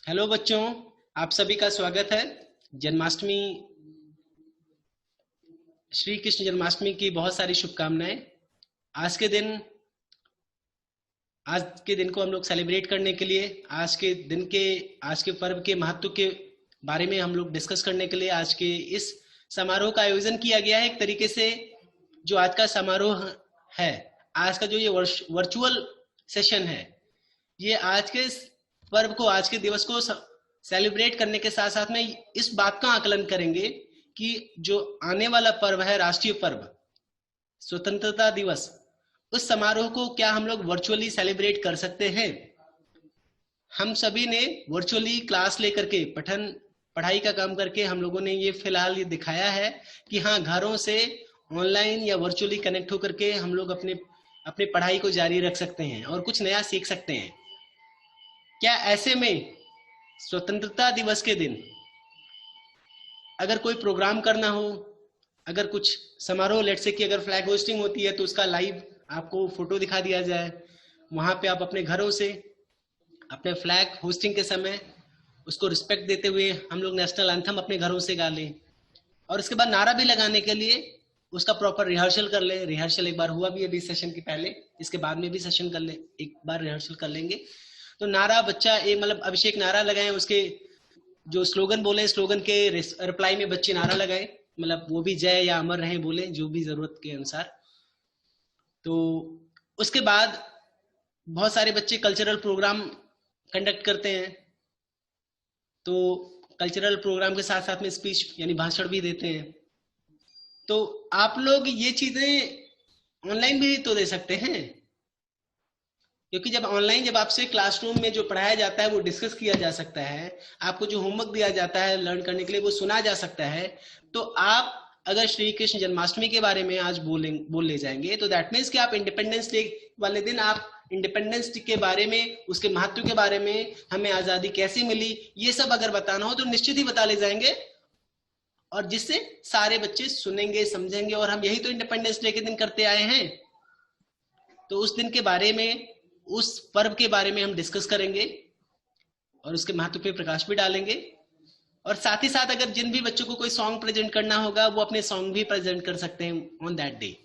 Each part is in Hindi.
हेलो बच्चों, आप सभी का स्वागत है। जन्माष्टमी, श्री कृष्ण जन्माष्टमी की बहुत सारी शुभकामनाएं। आज के दिन आज के दिन को हम लोग सेलिब्रेट करने के लिए, आज के पर्व के महत्व के बारे में हम लोग डिस्कस करने के लिए आज के इस समारोह का आयोजन किया गया है। एक तरीके से जो आज का समारोह है, आज का जो ये वर्चुअल सेशन है, ये आज के इस पर्व को, आज के दिवस को सेलिब्रेट करने के साथ साथ में इस बात का आकलन करेंगे कि जो आने वाला पर्व है, राष्ट्रीय पर्व स्वतंत्रता दिवस, उस समारोह को क्या हम लोग वर्चुअली सेलिब्रेट कर सकते हैं। हम सभी ने वर्चुअली क्लास लेकर के पढ़ाई का काम करके हम लोगों ने ये फिलहाल ये दिखाया है कि हाँ, घरों से ऑनलाइन या वर्चुअली कनेक्ट होकर के हम लोग अपने अपने पढ़ाई को जारी रख सकते हैं और कुछ नया सीख सकते हैं। क्या ऐसे में स्वतंत्रता दिवस के दिन अगर कोई प्रोग्राम करना हो, अगर कुछ समारोह, लेट से कि अगर फ्लैग होस्टिंग होती है तो उसका लाइव आपको फोटो दिखा दिया जाए, वहां पे आप अपने घरों से अपने फ्लैग होस्टिंग के समय उसको रिस्पेक्ट देते हुए हम लोग नेशनल एंथम अपने घरों से गा लें, और उसके बाद नारा भी लगाने के लिए उसका प्रॉपर रिहर्सल कर ले। रिहर्सल एक बार हुआ भी अभी सेशन के पहले, इसके बाद में भी सेशन कर ले, एक बार रिहर्सल कर लेंगे। तो नारा बच्चा एक मतलब अभिषेक नारा लगाए, उसके जो स्लोगन बोले, स्लोगन के रिप्लाई में बच्चे नारा लगाए, मतलब वो भी जय या अमर रहे बोले, जो भी जरूरत के अनुसार। तो उसके बाद बहुत सारे बच्चे कल्चरल प्रोग्राम कंडक्ट करते हैं, तो कल्चरल प्रोग्राम के साथ साथ में स्पीच यानी भाषण भी देते हैं। तो आप लोग ये चीजें ऑनलाइन भी तो दे सकते हैं, क्योंकि जब आपसे क्लासरूम में जो पढ़ाया जाता है वो डिस्कस किया जा सकता है, आपको जो होमवर्क दिया जाता है लर्न करने के लिए वो सुना जा सकता है। तो आप अगर श्री कृष्ण जन्माष्टमी के बारे में आज बोल ले जाएंगे तो दैट मीन्स कि आप इंडिपेंडेंस डे वाले दिन आप इंडिपेंडेंस डे के बारे में, उसके महत्व के बारे में, हमें आजादी कैसे मिली, ये सब अगर बताना हो तो निश्चित ही बता ले जाएंगे, और जिससे सारे बच्चे सुनेंगे, समझेंगे। और हम यही तो इंडिपेंडेंस डे के दिन करते आए हैं। तो उस दिन के बारे में, उस पर्व के बारे में हम डिस्कस करेंगे और उसके महत्व पे प्रकाश भी डालेंगे। और साथ ही साथ अगर जिन भी बच्चों को कोई सॉन्ग प्रेजेंट करना होगा वो अपने सॉन्ग भी प्रेजेंट कर सकते हैं ऑन दैट डे।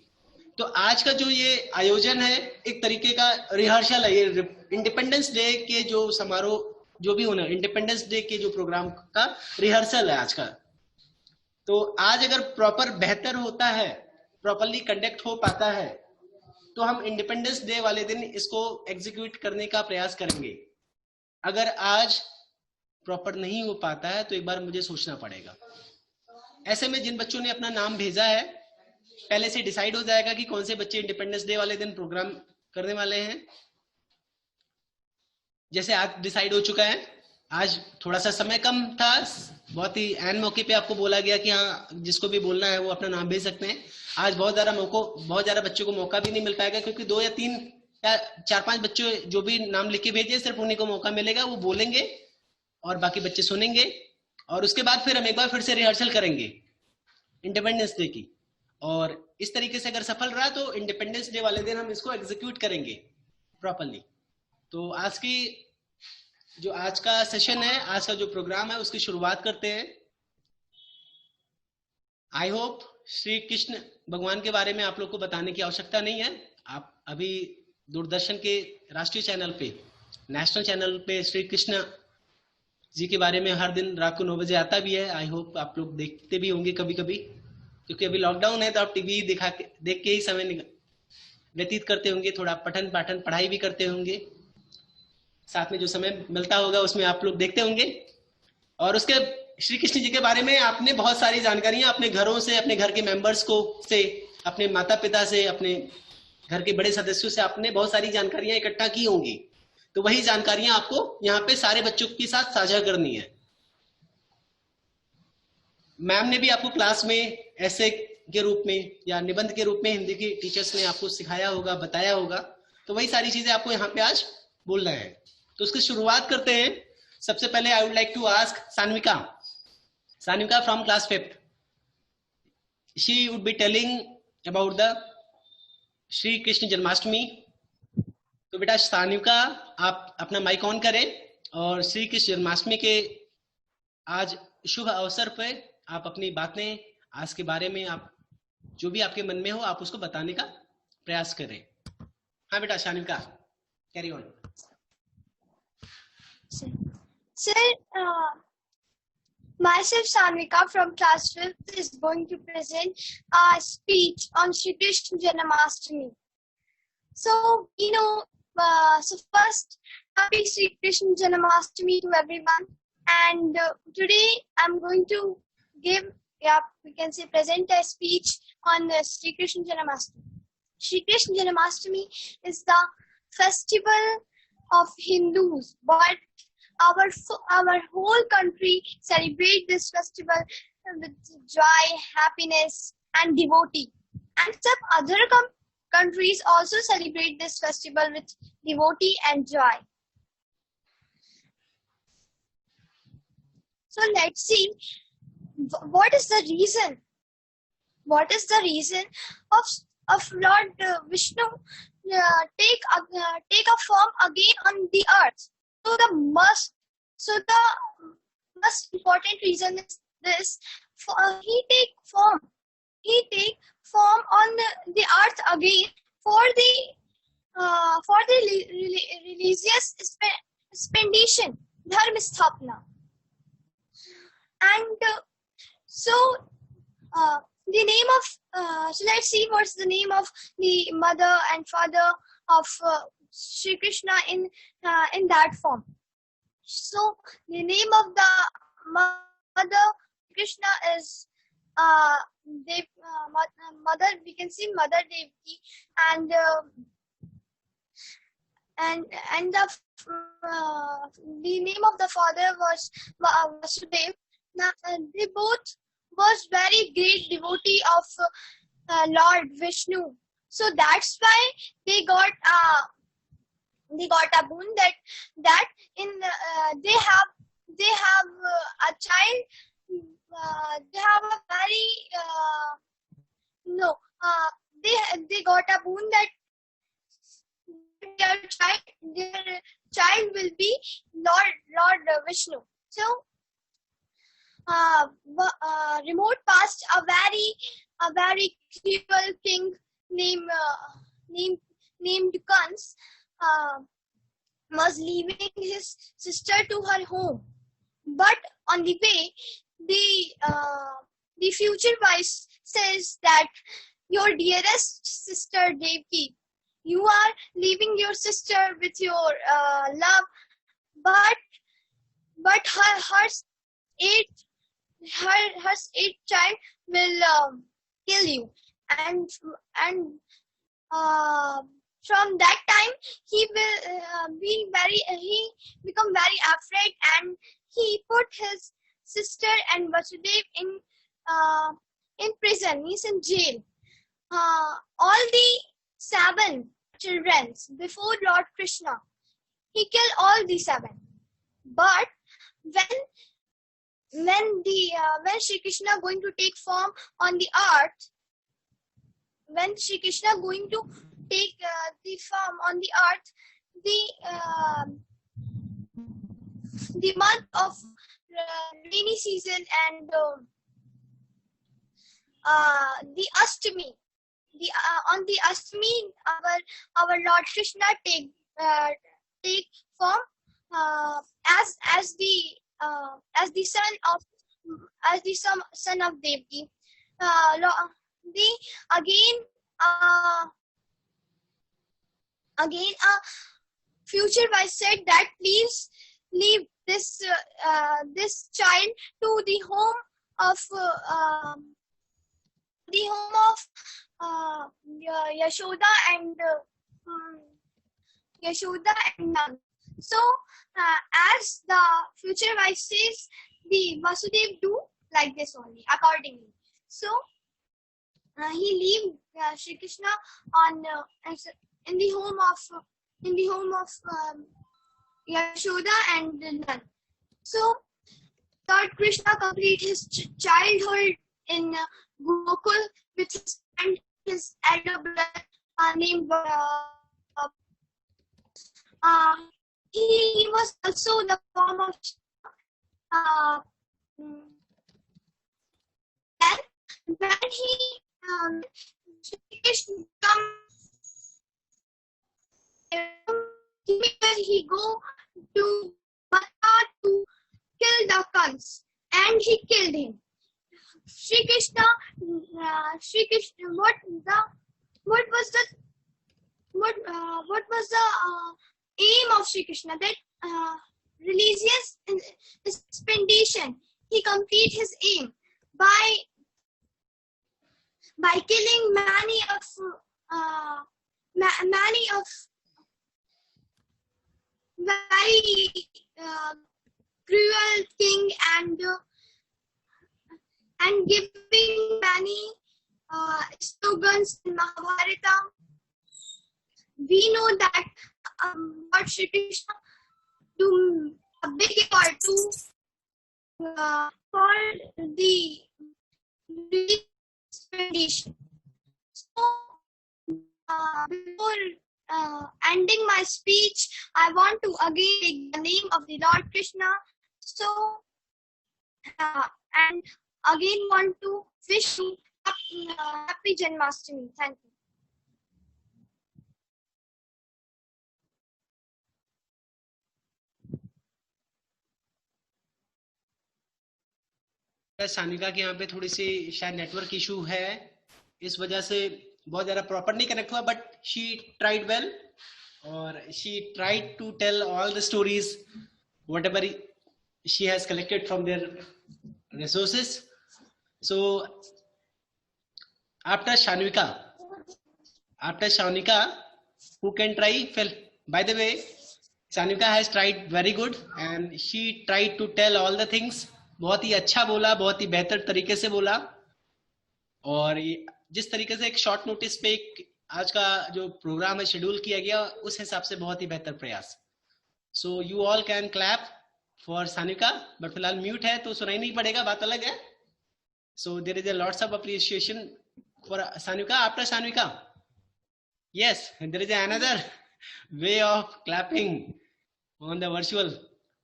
तो आज का जो ये आयोजन है एक तरीके का रिहर्सल है, ये इंडिपेंडेंस डे के जो समारोह जो भी होना, इंडिपेंडेंस डे के जो प्रोग्राम का रिहर्सल है आज का। तो आज अगर प्रॉपर बेहतर होता है, प्रॉपरली कंडक्ट हो पाता है, तो हम इंडिपेंडेंस डे वाले दिन इसको एग्जीक्यूट करने का प्रयास करेंगे। अगर आज प्रॉपर नहीं हो पाता है तो एक बार मुझे सोचना पड़ेगा। ऐसे में जिन बच्चों ने अपना नाम भेजा है, पहले से डिसाइड हो जाएगा कि कौन से बच्चे इंडिपेंडेंस डे वाले दिन प्रोग्राम करने वाले हैं। जैसे आज डिसाइड हो चुका है, आज थोड़ा सा समय कम था, बहुत ही एन मौके पे आपको बोला गया कि हाँ, जिसको भी बोलना है वो अपना नाम भेज सकते हैं। आज बहुत ज्यादा बच्चों को मौका भी नहीं मिल पाएगा, क्योंकि 2 या 3 या 4-5 बच्चे जो भी नाम लिख के भेजे सिर्फ उन्हीं को मौका मिलेगा, वो बोलेंगे और बाकी बच्चे सुनेंगे। और उसके बाद फिर हम एक बार फिर से रिहर्सल करेंगे इंडिपेंडेंस डे की, और इस तरीके से अगर सफल रहा तो इंडिपेंडेंस डे वाले दिन हम इसको एग्जीक्यूट करेंगे प्रॉपरली। तो आज का सेशन है, आज का जो प्रोग्राम है उसकी शुरुआत करते हैं। आई होप श्री कृष्ण भगवान के बारे में आप लोग को बताने की आवश्यकता नहीं है। आप अभी दूरदर्शन के राष्ट्रीय चैनल पे, नेशनल चैनल पे श्री कृष्ण जी के बारे में हर दिन रात को 9 बजे आता भी है। आई होप आप लोग देखते भी होंगे कभी कभी, क्योंकि अभी लॉकडाउन है तो आप टीवी देख के ही समय व्यतीत करते होंगे, थोड़ा पठन पाठन पढ़ाई भी करते होंगे, साथ में जो समय मिलता होगा उसमें आप लोग देखते होंगे। और उसके श्री कृष्ण जी के बारे में आपने बहुत सारी जानकारियां अपने घरों से, अपने घर के मेंबर्स को से, अपने माता पिता से, अपने घर के बड़े सदस्यों से आपने बहुत सारी जानकारियां इकट्ठा की होंगी। तो वही जानकारियां आपको यहाँ पे सारे बच्चों के साथ साझा करनी है। मैम ने भी आपको क्लास में ऐसे के रूप में या निबंध के रूप में हिंदी के टीचर्स ने आपको सिखाया होगा, बताया होगा, तो वही सारी चीजें आपको यहाँ पे आज बोलना है। तो उसकी शुरुआत करते हैं। सबसे पहले I would like to ask Sanvika from class 5th, she would be telling about the Shri Krishna Janmashtami. तो बेटा सानविका, आप अपना माइक ऑन करें और श्री कृष्ण जन्माष्टमी के आज शुभ अवसर पर आप अपनी बातें आज के बारे में, आप जो भी आपके मन में हो आप उसको बताने का प्रयास करें। हाँ बेटा Shanika, carry on. Sir, myself Sanvika from class 5th is going to present a speech on Shri Krishna Janmashtami. So, so first, happy Shri Krishna Janmashtami to everyone. And today I'm going to present a speech on Shri Krishna Janmashtami. Shri Krishna Janmashtami is the festival of Hindus, but our whole country celebrate this festival with joy, happiness, and devotee. And some other countries also celebrate this festival with devotee and joy. So let's see, what is the reason? What is the reason of Lord Vishnu take a form again on the earth? So the most important reason is this: he take form on the earth again for the religious expedition, dharma sthapna. And the name of so let's see what's the name of the mother and father of Shri Krishna in that form. So the name of the mother Krishna is mother. We can see Mother Devaki, and the name of the father was Vasudev. Now, they both was very great devotee of Lord Vishnu. So that's why they got a boon that in they have a child. They have a very they got a boon that their child will be Lord Vishnu. So remote past, a very cruel king named Kans was leaving his sister to her home, but on the way the future wife says that your dearest sister Devaki, you are leaving your sister with your love, but her eighth child will kill you, and from that time he will he become very afraid, and he put his sister and Vasudev in prison. He's in jail. All the 7 children before Lord Krishna, he killed all the 7. But when Shri Krishna going to take form on the earth, when Shri Krishna going to take the form on the earth, the month of rainy season and the Ashtami, on the Ashtami, our Lord Krishna take form as the son of Devaki. Again future wife said that please leave this child to the home of Yashoda and Nan. So as the future wife says, the Vasudev do like this only accordingly. So he leave Shri Krishna on in the home of Yashoda and Nan. So Lord Krishna complete his childhood in Gokul with his elder brother named he was also the form of uh, when Shri Krishna he go to Mata to kill the Kans, and he killed him. Shri Krishna, what was the aim of Shri Krishna? That religious expedition. He complete his aim by killing many of very cruel king and giving many slogans in Mahabharata. We know that Lord Shri Krishna to a big effort to for the expedition. So before ending my speech, I want to again take the name of the Lord Krishna. So and again want to wish you happy Janmashtami. Thank you. Sanika के यहाँ पे थोड़ी सी शायद नेटवर्क इशू है, इस वजह से बहुत ज्यादा प्रॉपर नहीं कनेक्ट हुआ, बट शी ट्राइड वेल और she tried to tell all the stories whatever she has collected from their resources. So after Shanika who can try fill. By the way, Sanika has tried very good and she tried to tell all the things. बहुत ही अच्छा बोला, बहुत ही बेहतर तरीके से बोला, और जिस तरीके से एक शॉर्ट नोटिस पे एक आज का जो प्रोग्राम है शेड्यूल किया गया, उस हिसाब से बहुत ही बेहतर प्रयास. So you all can clap for Sanika, but फिलहाल म्यूट है तो सुनाई नहीं पड़ेगा, बात अलग है. So there is a lots of appreciation for Sanika. After Sanika, yes, and there is another way of clapping on the virtual.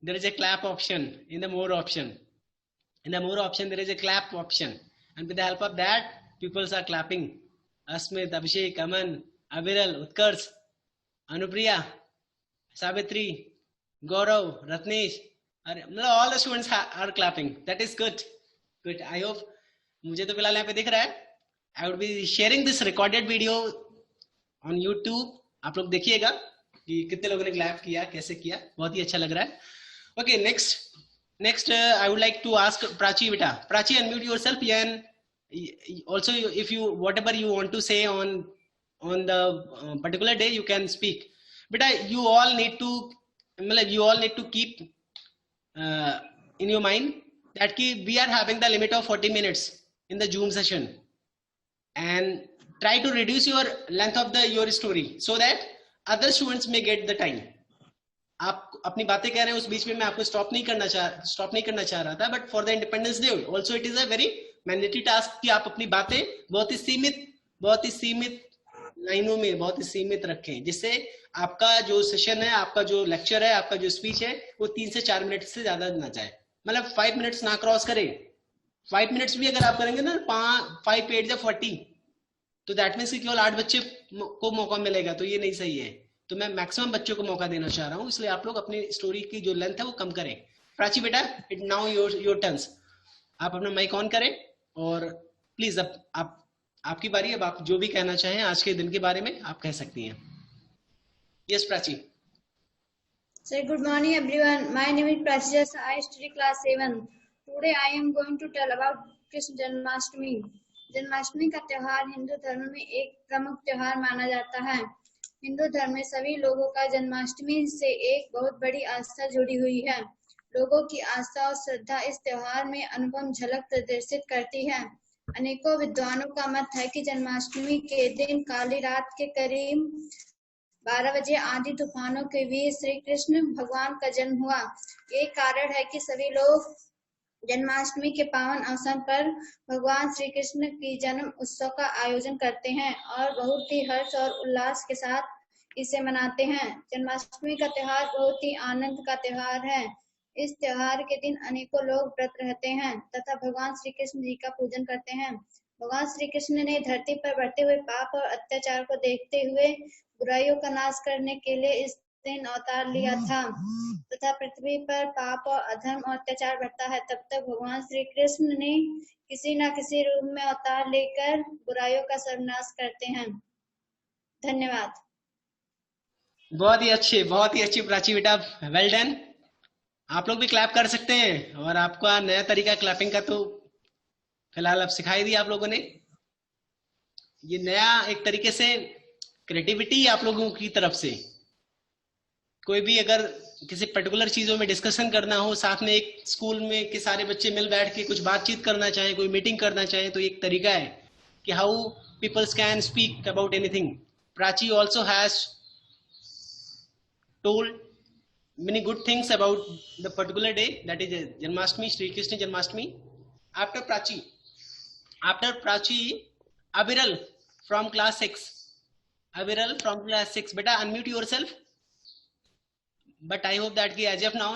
There is a clap option in the more option. In the more option, there is a clap option, and with the help of that, people are clapping. Asmit, Abhishek, Aman, Aviral, Utkarsh, Anupriya, Savitri, Gaurav, Ratnesh, all the students are clapping. That is good. Good. I hope. मुझे तो फिलहाल यहाँ पे दिख रहा है. I would be sharing this recorded video on YouTube. आप लोग देखिएगा कि कितने लोगों ने क्लैप किया, कैसे किया, बहुत ही अच्छा लग रहा है. Okay, next I would like to ask Prachi. Beta, Prachi, unmute yourself, and also if you whatever you want to say on the particular day, you can speak. Beta, you all need to keep in your mind that we are having the limit of 40 minutes in the Zoom session, and try to reduce your length of your story so that other students may get the time. आप अपनी बातें कह रहे हैं, उस बीच में मैं आपको स्टॉप नहीं करना चाह रहा था, but for the independence day also it is a very mandatory task कि आप अपनी बातें बहुत ही सीमित लाइनों में, बहुत ही सीमित रखें, जिससे आपका जो सेशन है, आपका जो लेक्चर है, आपका जो स्पीच है, वो 3 से 4 मिनट से ज्यादा ना जाए. मतलब 5 मिनट्स ना क्रॉस करे. 5 मिनट्स भी अगर आप करेंगे ना, 5 8 या 40, तो दैट मीन्स कि केवल 8 बच्चे को मौका मिलेगा, तो ये नहीं सही है. तो मैं मैक्सिमम बच्चों को मौका देना चाह रहा हूँ, इसलिए आप लोग अपनी स्टोरी की जो लेंथ है वो कम करें. प्राची बेटा, इट नाउ योर टर्न्स. आप अपना माइक ऑन करें और प्लीज अब आपकी बारी. अब आप जो भी कहना चाहें आज के दिन के बारे में आप कह सकती हैं. Yes Prachi. Sir, good morning everyone. My name is Prachi Jasa. I study class 7. Today I am going to tell about Krishna Janmashtami. Janmashtami का त्योहार हिंदू धर्म में एक प्रमुख त्योहार माना जाता है. हिंदू धर्म में सभी लोगों का जन्माष्टमी से एक बहुत बड़ी आस्था जुड़ी हुई है. लोगों की आस्था और श्रद्धा इस त्योहार में अनुपम झलक प्रदर्शित करती है. अनेकों विद्वानों का मत है कि जन्माष्टमी के दिन काली रात के करीब 12 बजे आंधी तूफानों के बीच श्री कृष्ण भगवान का जन्म हुआ. ये कारण है कि सभी लोग जन्माष्टमी के पावन अवसर पर भगवान श्री कृष्ण की जन्म उत्सव का आयोजन करते हैं और बहुत ही हर्ष और उल्लास के साथ इसे मनाते हैं। जन्माष्टमी का त्योहार बहुत ही आनंद का त्योहार है। इस त्योहार के दिन अनेकों लोग व्रत रहते हैं तथा भगवान श्री कृष्ण जी का पूजन करते हैं। भगवान श्री कृष्ण ने धरती पर बढ़ते हुए पाप और अत्याचार को देखते हुए बुराइयों का नाश करने के लिए इस दिन अवतार लिया था तथा पृथ्वी पर पाप और अधर्म और अत्याचार बढ़ता है, तब तक भगवान श्री कृष्ण ने किसी न किसी रूप में अवतार लेकर बुराइयों का सर्वनाश करते हैं। धन्यवाद। बहुत ही अच्छी प्राची बेटा, वेल डन। आप लोग भी क्लैप कर सकते हैं, और आपका नया तरीका क्लैपिंग का तो फिलहाल अब सिखाई दिया आप लोगों ने। ये नया एक तरीके से क्रिएटिविटी आप लोगों की तरफ से, कोई भी अगर किसी पर्टिकुलर चीजों में डिस्कशन करना हो, साथ में एक स्कूल में के सारे बच्चे मिल बैठ के कुछ बातचीत करना चाहें, कोई मीटिंग करना चाहें, तो एक तरीका है कि how peoples can speak about anything. Prachi also has told many good things about the particular day, that is Janmashtami, Shri Krishna Janmashtami. After Prachi, Abiral from class 6. Abiral from class 6. Beta, unmute yourself. But I hope that as of now,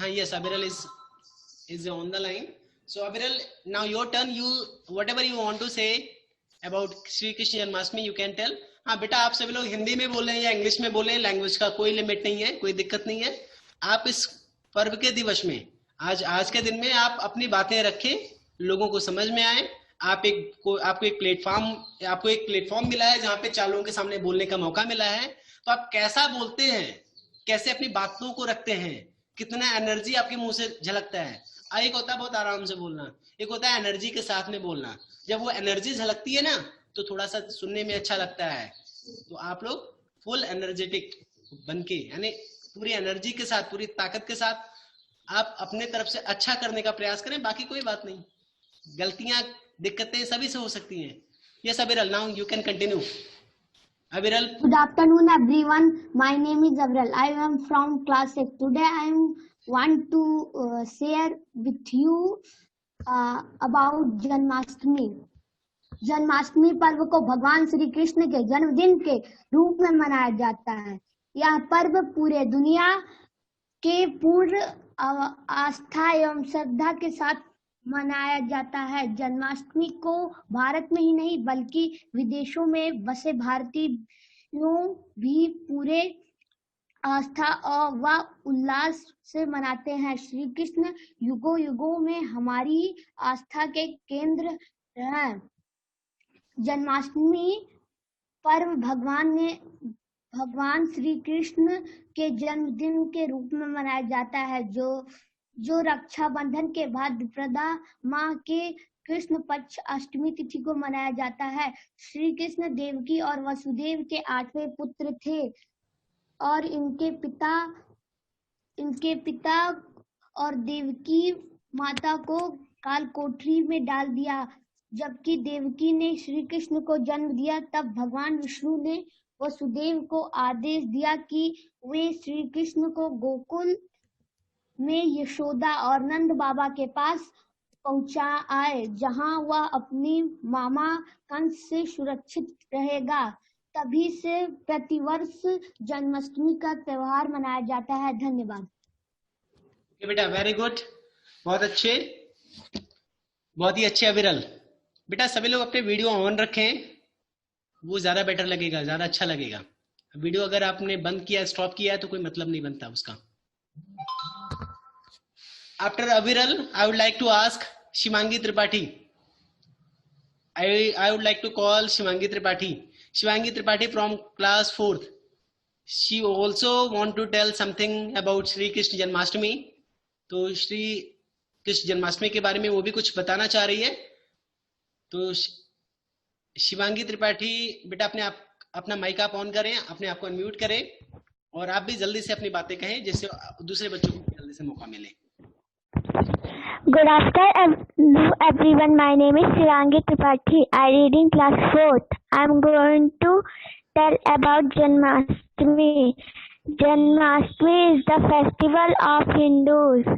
yes, Abiral is on the line. So Abiral, now your turn. You whatever you want to say about Shri Krishna Janmashtami, you can tell. हाँ बेटा, आप सभी लोग हिंदी में बोलें या इंग्लिश में बोलें, लैंग्वेज का कोई लिमिट नहीं है, कोई दिक्कत नहीं है। आप इस पर्व के दिवस में, आज के दिन में आप अपनी बातें रखें, लोगों को समझ में आए। आपको एक प्लेटफॉर्म मिला है जहाँ पे 4 लोगों के सामने बोलने का मौका मिला है। तो आप कैसा बोलते हैं, कैसे अपनी बातों को रखते हैं, कितना एनर्जी आपके मुंह से झलकता है। एक होता है बहुत आराम से बोलना, एक होता है एनर्जी के साथ में बोलना। जब वो एनर्जी झलकती है ना, तो थोड़ा सा सुनने में अच्छा लगता है। तो आप लोग फुल एनर्जेटिक बनके, यानी पूरी एनर्जी के साथ, पूरी ताकत के साथ आप अपने तरफ से अच्छा करने का प्रयास करें। बाकी कोई बात नहीं, गलतियां दिक्कतें सभी से हो सकती हैं। Yes Abiral, now you can continue. Abiral, good afternoon everyone, my name is Abiral, I am from class 6. Today I am want to share with you about Janmashtami. Janmashtami पर्व को भगवान श्री कृष्ण के जन्मदिन के रूप में मनाया जाता है। यह पर्व पूरे दुनिया के पूर्ण आस्था एवं श्रद्धा के साथ मनाया जाता है। जन्माष्टमी को भारत में ही नहीं बल्कि विदेशों में बसे भारतीयों भी पूरे आस्था और व उल्लास से मनाते हैं। श्री कृष्ण युगों युगों में हमारी आस्था के केंद्र हैं। जन्माष्टमी पर्व भगवान श्री कृष्ण के जन्मदिन के रूप में मनाया जाता है, जो रक्षाबंधन के बाद विप्रदा माह के कृष्ण पक्ष अष्टमी तिथि को मनाया जाता है। श्री कृष्ण देवकी और वसुदेव के 8वें पुत्र थे और इनके पिता और देवकी माता को काल कोठरी में डाल दिया। जबकि देवकी ने श्री कृष्ण को जन्म दिया, तब भगवान विष्णु ने वसुदेव को आदेश दिया कि वे श्री कृष्ण को गोकुल में यशोदा और नंद बाबा के पास पहुंचा आए, जहां वह अपनी मामा कंस से सुरक्षित रहेगा। तभी से प्रतिवर्ष जन्माष्टमी का त्योहार मनाया जाता है। धन्यवाद। बेटा वेरी गुड, बहुत ही अच्छे अविरल। बेटा सभी लोग अपने वीडियो ऑन रखें, वो ज्यादा बेटर लगेगा, ज्यादा अच्छा लगेगा। वीडियो अगर आपने बंद किया, स्टॉप किया, तो कोई मतलब नहीं बनता उसका। After Aviral I would like to ask Shivangi Tripathi. I would like to call Shivangi Tripathi from class 4th. She also want to tell something about Shri Krishna Janmashtami. तो श्री कृष्ण जन्माष्टमी के बारे में वो भी कुछ बताना चाह रही है। तो शिवांगी त्रिपाठी बेटा अपना माइक आप ऑन करें, अपने आप को अनम्यूट करें और आप भी जल्दी से अपनी बातें कहें, जिससे दूसरे बच्चों को जल्दी से मौका मिले। Good afternoon everyone, my name is Shivangi Tripathi. I read in class 4th. I am going to tell about Janmashtami. Janmashtami is the festival of Hindus.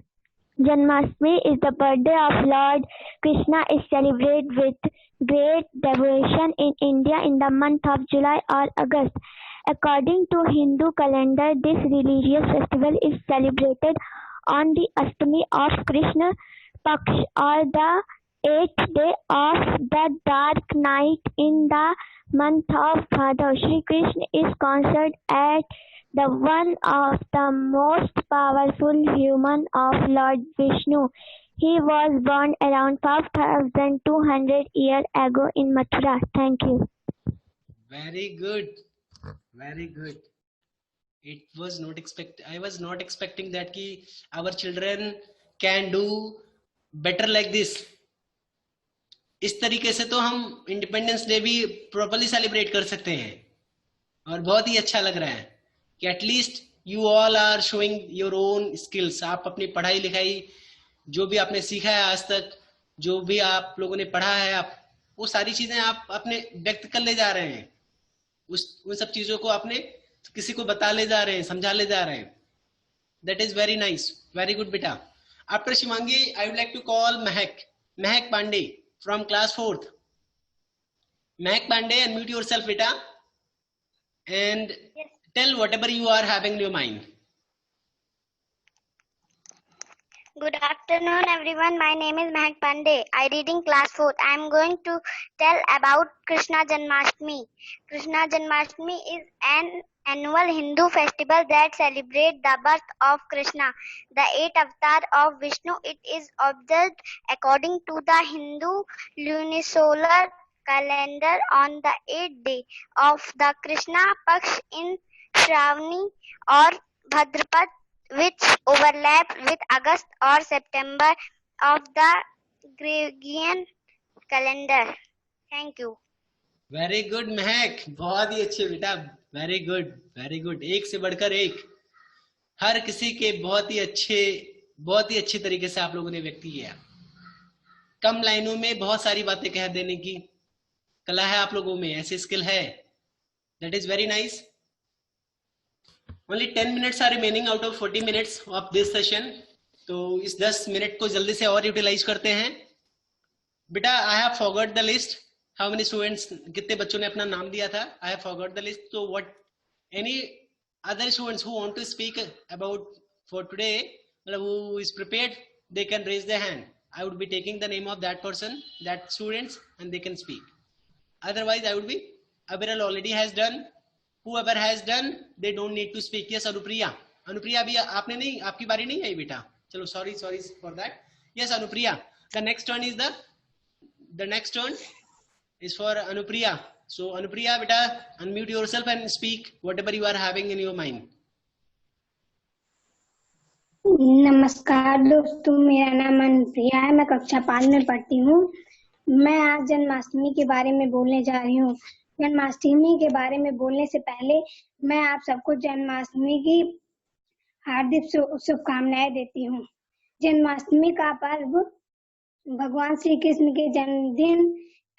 Janmashtami is the birthday of Lord Krishna. Is celebrated with great devotion in India in the month of July or August. According to Hindu calendar, this religious festival is celebrated on the Ashtami of Krishna Paksh, or the 8th day of the dark night in the month of Bhadra. Shri Krishna is considered as the one of the most powerful human of Lord Vishnu. He was born around 5,200 years ago in Mathura. Thank you. Very good. Very good. It was not I was not expecting that ki our children can do better like this. इस तरीके से तो हम इंडिपेंडेंस डे भी प्रॉपर्ली सेलिब्रेट कर सकते हैं और बहुत ही अच्छा लग रहा है कि at least you all are showing your own skills. आप अपनी पढ़ाई लिखाई जो भी आपने सीखा है आज तक, जो भी आप लोगों ने पढ़ा है, आप वो सारी चीजें आप अपने व्यक्त कर ले जा रहे हैं. उन सब चीजों को आपने किसी को बता ले जा रहे हैं, समझा ले जा रहे हैं. That is very nice. Very good बेटा. After Shivangi I would like to call Mahak Pandey from class 4th. Mahak Pandey, unmute yourself beta and tell whatever you are having in your mind. Good afternoon everyone. My name is Mahak Pandey. I read in class 4th. I am going to tell about Krishna Janmashtami. Krishna Janmashtami is an annual Hindu festival that celebrates the birth of Krishna, the 8th avatar of Vishnu. It is observed according to the Hindu lunisolar calendar on the 8th day of the Krishna Paksh in Shravani or Bhadrapad, which overlap with August or September of the Gregorian calendar. Thank you. Very good महक. बहुत ही अच्छे बेटा. Very good. Very good. एक से बढ़कर एक. हर किसी के बहुत ही अच्छे तरीके से आप लोगों ने व्यक्त किया. कम लाइनों में बहुत सारी बातें कह देने की कला है आप लोगों में, ऐसी स्किल है. That is very nice. Only 10 minutes are remaining out of 40 minutes of this session. तो इस 10 मिनट को जल्दी से और यूटिलाइज करते हैं. बेटा I have forgot the list. How many students, कितने बच्चों ने अपना नाम दिया था? I have forgot the list. तो what any other students who want to speak about for today, मतलब who is prepared, they can raise their hand. I would be taking the name of that person, that students, and they can speak. Otherwise I would be, Abiral already has done. Whoever has done, they don't need to speak. Yes, Anupriya. Anupriya अभी आपने नहीं, आपकी बारी नहीं आई बेटा. चलो, sorry for that. Yes, Anupriya. The next turn is for Anupriya. So Anupriya बेटा, unmute yourself and speak whatever you are having in your mind. नमस्कार दोस्तों, मेरा नाम अनुप्रिया है. मैं कक्षा 5 में पढ़ती हूँ. मैं आज जन्माष्टमी के बारे में बोलने जा रही हूँ. जन्माष्टमी के बारे में बोलने से पहले मैं आप सबको जन्माष्टमी की हार्दिक शुभकामनाएं देती हूँ. जन्माष्टमी का पर्व भगवान श्री कृष्ण के जन्मदिन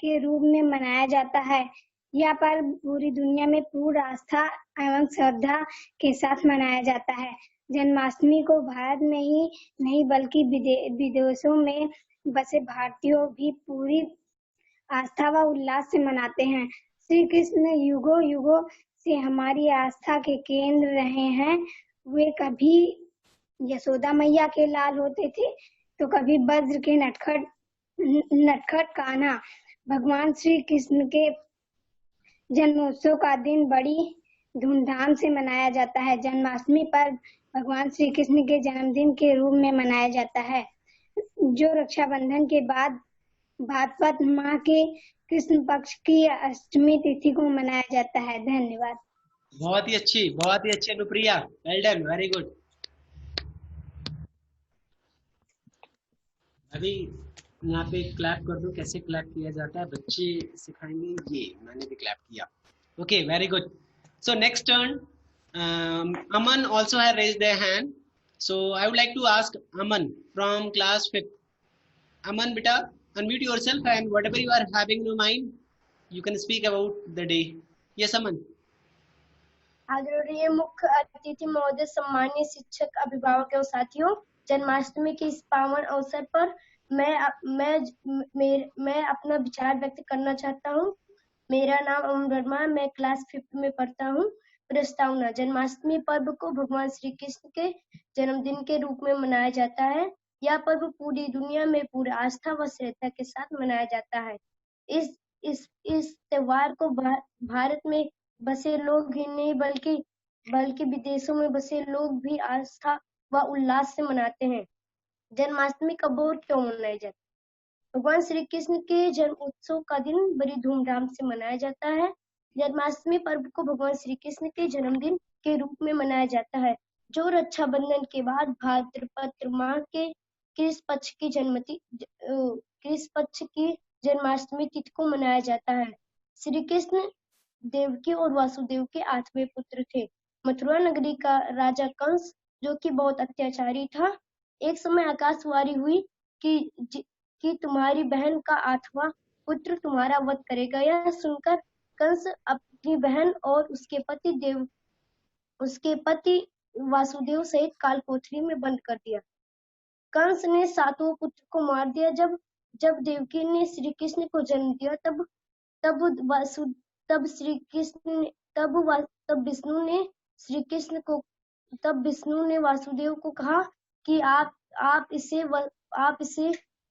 के रूप में मनाया जाता है. यह पर्व पूरी दुनिया में पूर्ण आस्था एवं श्रद्धा के साथ मनाया जाता है. जन्माष्टमी को भारत में ही नहीं बल्कि विदेशों में बसे भारतीयों भी पूरी आस्था व उल्लास से मनाते हैं. श्री कृष्ण युगों युगों से हमारी आस्था के केंद्र रहे हैं. वे कभी यशोदा मैया के लाल होते थे तो कभी वज्र के नटखट कान्हा. भगवान श्री कृष्ण के जन्मोत्सव का दिन बड़ी धूमधाम से मनाया जाता है. जन्माष्टमी पर भगवान श्री कृष्ण के जन्मदिन के रूप में मनाया जाता है, जो रक्षाबंधन के बाद भाद्रपद माह के कृष्ण पक्ष की अष्टमी तिथि को मनाया जाता है. धन्यवाद. बहुत ही अच्छी Anupriya. Well done. Very good. अभी यहाँ पे क्लैप कर दो. कैसे क्लैप किया जाता है बच्चे सिखाएंगे. ये मैंने भी क्लैप किया. Okay, very good. So next turn. Aman also has raised their hand. So I would like to ask Aman from class 5th. Aman beta, unmute yourself and whatever you are having in your mind, you can speak about the day. Yes, Aman. आदरणीय मुख्य अतिथि महोदय, सम्मानीय शिक्षक, अभिभावक एवं साथियों, जन्माष्टमी के इस पावन अवसर पर मैं अपना विचार व्यक्त करना चाहता हूँ. मेरा नाम अमन वर्मा है. मैं क्लास 5th में पढ़ता हूँ. प्रस्तावना। जन्माष्टमी पर्व को भगवान श्री कृष्ण के जन्मदिन के रूप में मनाया जाता है। यह पर्व पूरी दुनिया में पूरी आस्था व श्रद्धा के साथ मनाया जाता है। इस त्योहार को भारत में बसे लोग ही नहीं बल्कि विदेशों में बसे लोग भी आस्था व उल्लास से मनाते हैं। जन्माष्टमी कब और क्यों मनाया जाता है? भगवान श्री कृष्ण के जन्म उत्सव का दिन बड़ी धूमधाम से मनाया जाता है। जन्माष्टमी पर्व को भगवान श्री कृष्ण के जन्मदिन के रूप में मनाया जाता है, जो रक्षाबंधन के बाद भाद्रपद माह के कृष्ण पक्ष की जन्माष्टमी तिथि को मनाया जाता है। श्री कृष्ण देवकी और वासुदेव के 8वें पुत्र थे। मथुरा नगरी का राजा कंस, जो कि बहुत अत्याचारी था, एक समय आकाशवाणी हुई कि तुम्हारी बहन का 8वां पुत्र तुम्हारा वध करेगा। यह सुनकर कंस अपनी बहन और उसके पति वासुदेव सहित कालकोठरी में बंद कर दिया। कंस ने 7वें पुत्र को मार दिया। जब देवकी ने श्री कृष्ण को जन्म दिया, तब विष्णु ने वासुदेव को कहा कि आप इसे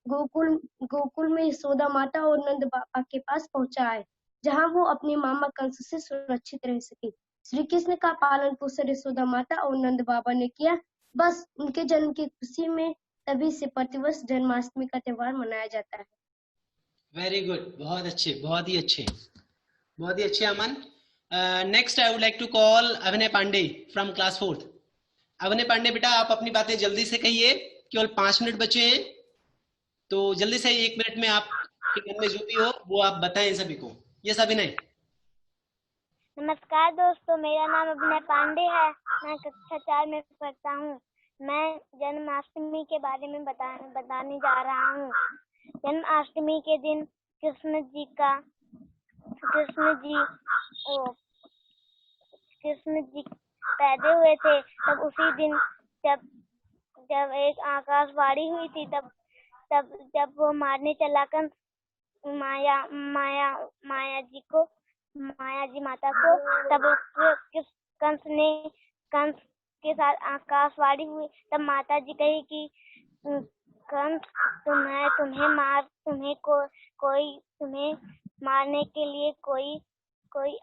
गोकुल में यशोदा माता और नंद बाबा के पास पहुंचाए, जहां वो अपने मामा कंस से सुरक्षित रह सके। श्री कृष्ण का पालन पोषण यशोदा माता और नंद बाबा ने किया। बस उनके जन्म की खुशी में तभी से प्रतिवर्ष जन्माष्टमी का त्योहार मनाया जाता है। वेरी गुड, बहुत अच्छे, बहुत ही अच्छे Aman. Next I would like to call Abhinay Pandey from class 4th। अभिनय पांडे बेटा, आप अपनी बातें जल्दी से कहिए, केवल 5 मिनट बचे हैं, तो जल्दी से 1 मिनट में आपके मन में जो भी हो वो आप बताएं सभी को। यस अभिनय। नमस्कार दोस्तों, मेरा नाम अभिनय पांडे है। मैं कक्षा 4 में पढ़ता हूँ। मैं जन्माष्टमी के बारे में बताने जा रहा हूँ। जन्माष्टमी के दिन कृष्ण जी पैदा हुए थे। तब उसी दिन जब एक आकाशवाणी हुई थी, तब जब वो मारने चला कंस माया जी माता को, तब कंस के साथ आकाशवाणी हुई। तब माता जी कही कि कंस तुम्हें मारने के लिए कोई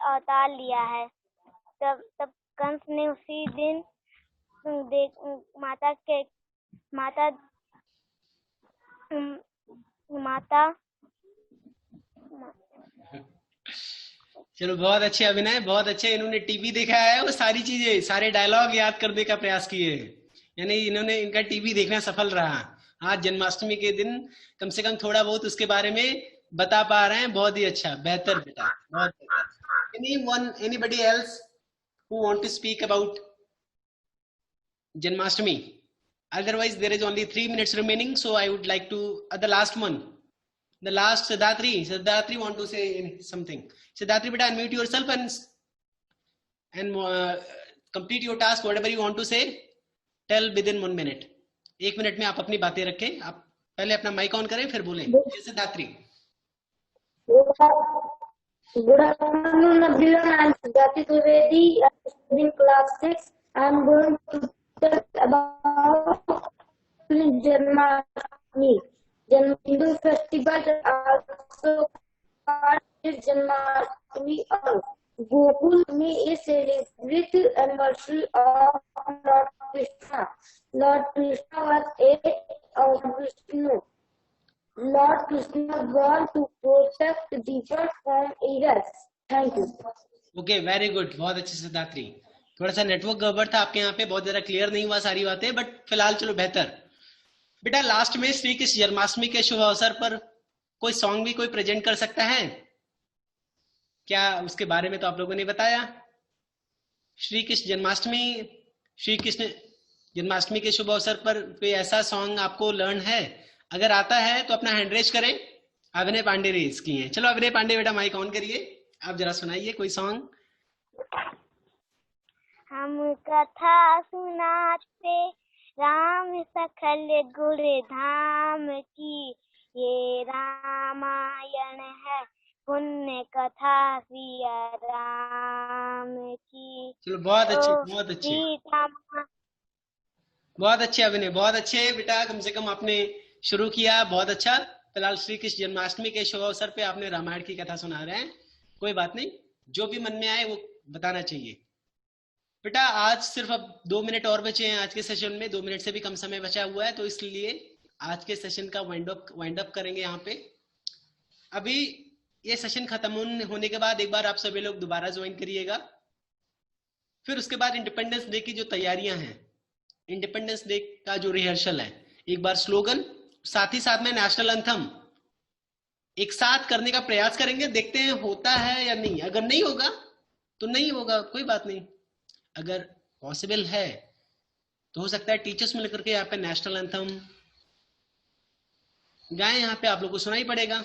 अवतार लिया है। तब कंस ने उसी दिन चलो बहुत अच्छे अभिनय, बहुत अच्छे। इन्होंने टीवी देखा है, वो सारी चीजें, सारे डायलॉग याद करने का प्रयास किए, यानी इनका टीवी देखना सफल रहा। आज जन्माष्टमी के दिन कम से कम थोड़ा बहुत उसके बारे में बता पा रहे हैं। बहुत ही अच्छा, बेहतर बेटा, बहुत बेहतर। Anybody else who want to speak about Janmashtami? Otherwise there is only 3 minutes remaining, so I would like to the last one, the last Siddharthi want to say something. Siddharthi beta, unmute yourself and complete your task, whatever you want to say, tell within 1 minute. 1 minute में आप अपनी बातें रखें। आप पहले अपना माइक ऑन करें, फिर बोलें। सिद्धार्थी। Good afternoon, everyone. I am Siddharthi Trivedi. I am studying class 6. I am going to tell about Janmashtami. Hindu festivals are also called Janmashtami or Gokul is celebrate anniversary of Lord Krishna. Lord Krishna was of Vishnu. Lord Krishna born to protect the world from evil. Thank you. Okay, very good, बहुत अच्छे सिद्धार्थी। थोड़ा सा नेटवर्क गड़बड़ था आपके यहाँ पे, बहुत ज्यादा क्लियर नहीं हुआ सारी बातें, बट फिलहाल चलो बेहतर। बेटा लास्ट में श्री कृष्ण जन्माष्टमी के शुभ अवसर पर कोई सॉन्ग भी कोई प्रेजेंट कर सकता है क्या? उसके बारे में तो आप लोगों ने बताया। श्री कृष्ण जन्माष्टमी के शुभ अवसर पर कोई ऐसा सॉन्ग आपको लर्न है? अगर आता है तो अपना हैंड रेज करें। अभिनय पांडे रेज किए हैं। चलो अभिनय पांडे बेटा माइक ऑन करिए, आप जरा सुनाइए कोई सॉन्ग। हम कथा सुनाते राम सखल गुण धाम की, ये रामायण है पुण्य कथा सिया राम की। चलो बहुत अच्छे, ओ बहुत अच्छे, सीता बहुत अच्छे अभिनय, बहुत अच्छे बेटा। कम से कम आपने शुरू किया, बहुत अच्छा। फिलहाल श्री कृष्ण जन्माष्टमी के शुभ अवसर पे आपने रामायण की कथा सुना रहे हैं, कोई बात नहीं, जो भी मन में आए वो बताना चाहिए। बेटा आज सिर्फ अब 2 मिनट और बचे हैं आज के सेशन में, 2 मिनट से भी कम समय बचा हुआ है, तो इसलिए आज के सेशन का वाइंड अप करेंगे यहाँ पे। अभी ये सेशन खत्म होने के बाद एक बार आप सभी लोग दोबारा ज्वाइन करिएगा। फिर उसके बाद इंडिपेंडेंस डे की जो तैयारियां हैं, इंडिपेंडेंस डे का जो रिहर्सल है, एक बार स्लोगन साथ ही साथ में नेशनल एंथम एक साथ करने का प्रयास करेंगे, देखते हैं होता है या नहीं। अगर नहीं होगा तो नहीं होगा, कोई बात नहीं। अगर पॉसिबल है तो हो सकता है टीचर्स मिलकर के यहाँ पे नेशनल एंथम गाएं, यहाँ पे आप लोग को सुनाई पड़ेगा।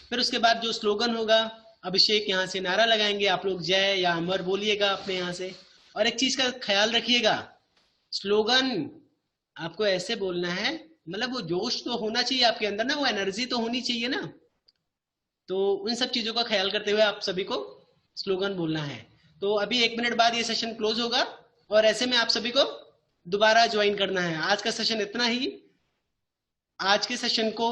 फिर उसके बाद जो स्लोगन होगा, अभिषेक यहाँ से नारा लगाएंगे, आप लोग जय या अमर बोलिएगा अपने यहाँ से। और एक चीज का ख्याल रखिएगा, स्लोगन आपको ऐसे बोलना है, मतलब वो जोश तो होना चाहिए आपके अंदर ना, वो एनर्जी तो होनी चाहिए ना। तो उन सब चीजों का ख्याल करते हुए आप सभी को स्लोगन बोलना है। तो अभी 1 मिनट बाद ये सेशन क्लोज होगा और ऐसे में आप सभी को दोबारा ज्वाइन करना है। आज का सेशन इतना ही। आज के सेशन को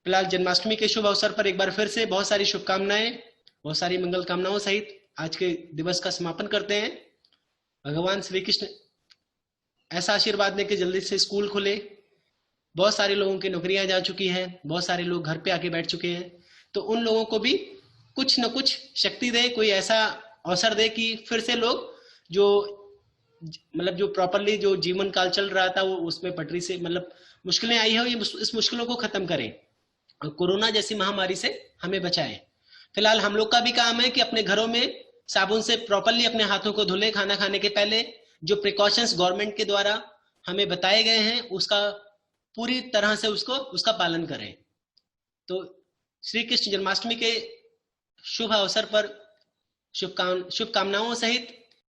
फिलहाल जन्माष्टमी के शुभ अवसर पर एक बार फिर से बहुत सारी शुभकामनाएं, बहुत सारी मंगल कामनाओं सहित आज के दिवस का समापन करते हैं। भगवान श्री कृष्ण ऐसा आशीर्वाद दें कि जल्दी से स्कूल खुले। बहुत सारे लोगों की नौकरियां जा चुकी हैं, बहुत सारे लोग घर पे आके बैठ चुके हैं, तो उन लोगों को भी कुछ न कुछ शक्ति दे, कोई ऐसा अवसर दे कि फिर से लोग जो मतलब जो प्रॉपरली जो जीवन काल चल रहा था वो उसमें पटरी से मतलब मुश्किलें आई है, इस मुश्किलों को खत्म करें और कोरोना जैसी महामारी से हमें बचाएं। फिलहाल हम लोग का भी काम है कि अपने घरों में साबुन से प्रॉपरली अपने हाथों को धुले, खाना खाने के पहले जो प्रिकॉशंस गवर्नमेंट के द्वारा हमें बताए गए हैं उसका पूरी तरह से उसका पालन करें। तो श्री कृष्ण जन्माष्टमी के शुभ अवसर पर शुभकामनाओं सहित